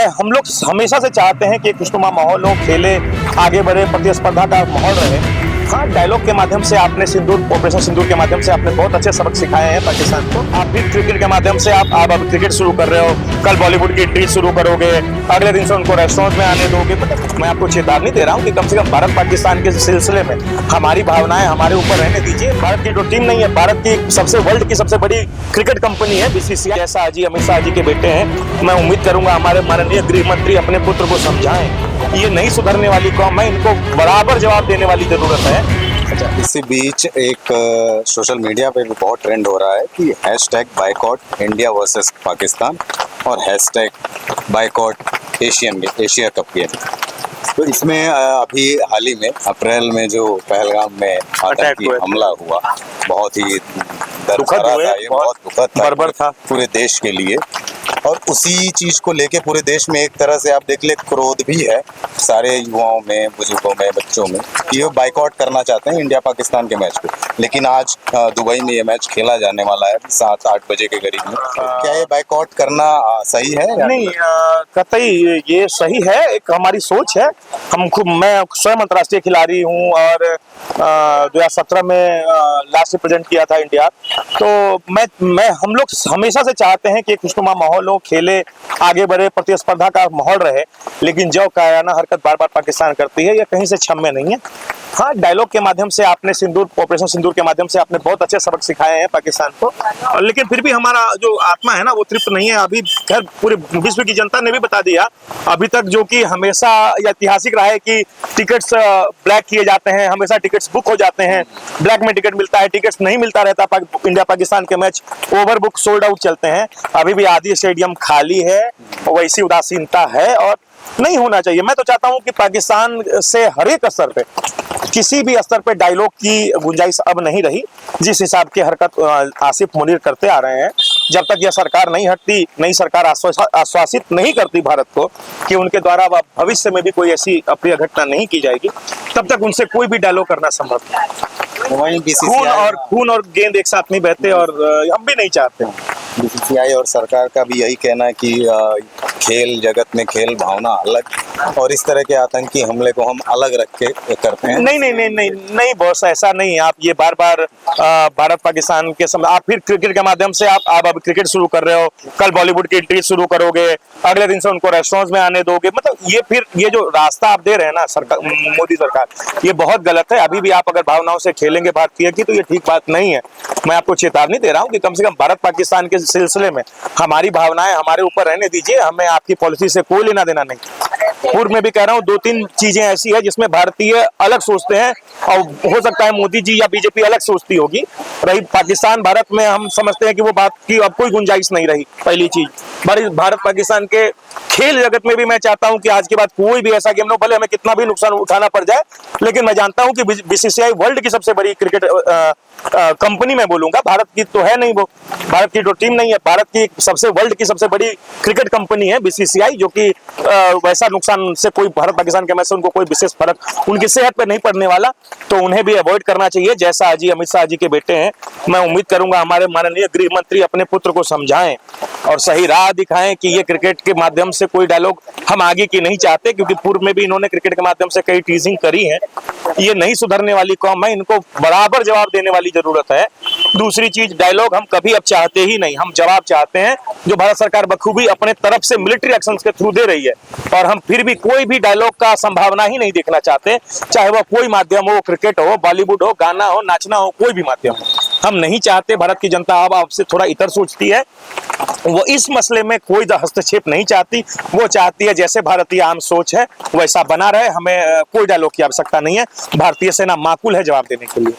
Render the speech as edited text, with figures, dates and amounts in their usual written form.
हम लोग हमेशा से चाहते हैं कि खुशनुमा माहौल हो, खेले आगे बढ़े, प्रतिस्पर्धा का माहौल रहे। हाँ, डायलॉग के माध्यम से आपने ऑपरेशन सिंदूर के माध्यम से आपने बहुत अच्छे सबक सिखाए हैं पाकिस्तान को। आप भी क्रिकेट के माध्यम से आप अब क्रिकेट शुरू कर रहे हो, कल बॉलीवुड की एंट्री शुरू करोगे, अगले दिन से उनको रेस्टोरेंट में आने दोगे। मतलब मैं आपको चेतावनी दे रहा हूँ कि कम से कम भारत पाकिस्तान के सिलसिले में हमारी भावनाएं हमारे ऊपर रहने दीजिए। भारत की जो टीम नहीं है, भारत की वर्ल्ड की सबसे बड़ी क्रिकेट कंपनी है बीसीसीआई। जैसा अमित शाह जी के बेटे हैं, मैं उम्मीद करूंगा हमारे माननीय गृह मंत्री अपने पुत्र को समझाएं। ये नहीं सुधरने वाली कौम है, इनको बराबर जवाब देने वाली जरूरत है। अच्छा, इसी बीच एक सोशल मीडिया पे भी बहुत ट्रेंड हो रहा है कि hashtag boycott India versus Pakistan और hashtag boycott Asia cup game. तो इसमें अभी हाल ही में अप्रैल में जो पहलगाम में आतंकी हमला हुआ, बहुत ही दुखद था, ये बहुत दुखद बर्बर था पूरे देश के लिए। और उसी चीज को लेके पूरे देश में एक तरह से आप देख ले क्रोध भी है सारे युवाओं में, बुजुर्गों में, बच्चों में, कि ये बाइकआउट करना चाहते हैं इंडिया पाकिस्तान के मैच को। लेकिन आज दुबई में ये मैच खेला जाने वाला है 7-8 बजे के करीब में। क्या ये बाइकआउट करना सही है या नहीं? कतई ये सही है, एक हमारी सोच है। मैं स्वयं अंतर्राष्ट्रीय खिलाड़ी हूँ और 2017 में लास्ट रिप्रेजेंट किया था इंडिया। तो हम लोग हमेशा से चाहते हैं कि खुशनुमा माहौल हो, खेले आगे बढ़े, प्रतिस्पर्धा का माहौल रहे। लेकिन जो कायराना हरकत बार बार पाकिस्तान करती है, ये कहीं से क्षम्य नहीं है। हाँ, डायलॉग के माध्यम से आपने ऑपरेशन सिंदूर के माध्यम से आपने बहुत अच्छे सबक सिखाए हैं पाकिस्तान को। लेकिन फिर भी हमारा जो आत्मा है ना, वो तृप्त नहीं है अभी। खैर, पूरे विश्व की जनता ने भी बता दिया अभी तक, जो कि हमेशा ऐतिहासिक रहा है कि टिकट्स ब्लैक किए जाते हैं, हमेशा टिकट्स बुक हो जाते हैं, ब्लैक में टिकट मिलता है, टिकट्स नहीं मिलता रहता। इंडिया पाकिस्तान के match over book, sold out चलते हैं। अभी भी आधी स्टेडियम खाली है, वैसी उदासीनता है और नहीं होना चाहिए। मैं तो चाहता हूं कि पाकिस्तान से हर एक स्तर पे, किसी भी स्तर पे डायलॉग की गुंजाइश अब नहीं रही। जिस हिसाब की हरकत आसिफ मुनीर करते आ रहे हैं, जब तक यह सरकार नहीं हटती, नई सरकार आश्वासित नहीं करती भारत को कि उनके द्वारा भविष्य में भी कोई ऐसी अप्रिय घटना नहीं की जाएगी, तब तक उनसे कोई भी डायलॉग करना संभव नहीं। खून और गेंद एक साथ नहीं बहते और हम भी नहीं चाहते। बीसीसीआई और सरकार का भी यही कहना है कि खेल जगत में खेल भावना अलग, और इस तरह के आतंकी हमले को हम अलग रख के करते हैं। नहीं बॉस, ऐसा नहीं है। आप ये बार बार भारत पाकिस्तान के समय आप फिर क्रिकेट के माध्यम से आप अब क्रिकेट शुरू कर रहे हो, कल बॉलीवुड की एंट्री शुरू करोगे, अगले दिन से उनको रेस्टोरेंट में आने दोगे। मतलब ये जो रास्ता आप दे रहे हैं ना सरकार, मोदी सरकार, ये बहुत गलत है। अभी भी आप अगर भावनाओं से खेलेंगे भारतीय की, तो ये ठीक बात नहीं है। मैं आपको चेतावनी दे रहा हूँ कि कम से कम भारत पाकिस्तान के सिलसिले में हमारी भावनाएं हमारे ऊपर रहने दीजिए। हमें आपकी पॉलिसी से कोई लेना देना नहीं। पूर्व में भी कह रहा हूँ, 2-3 चीजें ऐसी है जिसमें भारतीय अलग सोचते हैं और हो सकता है मोदी जी या बीजेपी अलग सोचती होगी। रही पाकिस्तान भारत में, हम समझते हैं कि वो बात की अब कोई गुंजाइश नहीं रही। पहली चीज, भारत पाकिस्तान के खेल जगत में भी मैं चाहता हूं कि आज के बाद कोई भी ऐसा गेम न हो, भले हमें कितना भी नुकसान उठाना पड़ जाए। लेकिन मैं जानता हूं कि बीसीसीआई वर्ल्ड की सबसे बड़ी क्रिकेट कंपनी, मैं बोलूंगा, भारत की तो है नहीं, वो भारत की जो टीम नहीं है, भारत की वर्ल्ड की सबसे बड़ी क्रिकेट कंपनी है बीसीसीआई, जो कि वैसा नुकसान से कोई भारत पाकिस्तान के मैच से उनको कोई विशेष फर्क उनकी सेहत पे नहीं पड़ने वाला। तो उन्हें भी अवॉइड करना चाहिए। जैसा अमित शाह जी के बेटे हैं, मैं उम्मीद करूंगा हमारे माननीय गृह मंत्री अपने पुत्र को समझाएं और सही राह दिखाएं कि ये क्रिकेट के माध्यम से कोई डायलॉग हम आगे की नहीं चाहते, क्योंकि पूर्व में भी इन्होंने क्रिकेट के माध्यम से कई टीजिंग करी है। ये नहीं सुधरने वाली कौम है, इनको बराबर जवाब देने वाली जरूरत है। दूसरी चीज, डायलॉग हम कभी अब चाहते ही नहीं, हम जवाब चाहते हैं जो भारत सरकार बखूबी अपने तरफ से मिलिट्री एक्शन के थ्रू दे रही है। और हम फिर भी कोई भी डायलॉग का संभावना ही नहीं देखना चाहते, चाहे वह कोई माध्यम हो, क्रिकेट हो, बॉलीवुड हो, गाना हो, नाचना हो, कोई भी माध्यम हो, हम नहीं चाहते। भारत की जनता अब आपसे थोड़ा इतर सोचती है, वो इस मसले में कोई हस्तक्षेप नहीं चाहती। वो चाहती है जैसे भारतीय आम सोच है वैसा बना रहे, हमें कोई डायलॉग की आवश्यकता नहीं है। भारतीय सेना माकूल है जवाब देने के लिए।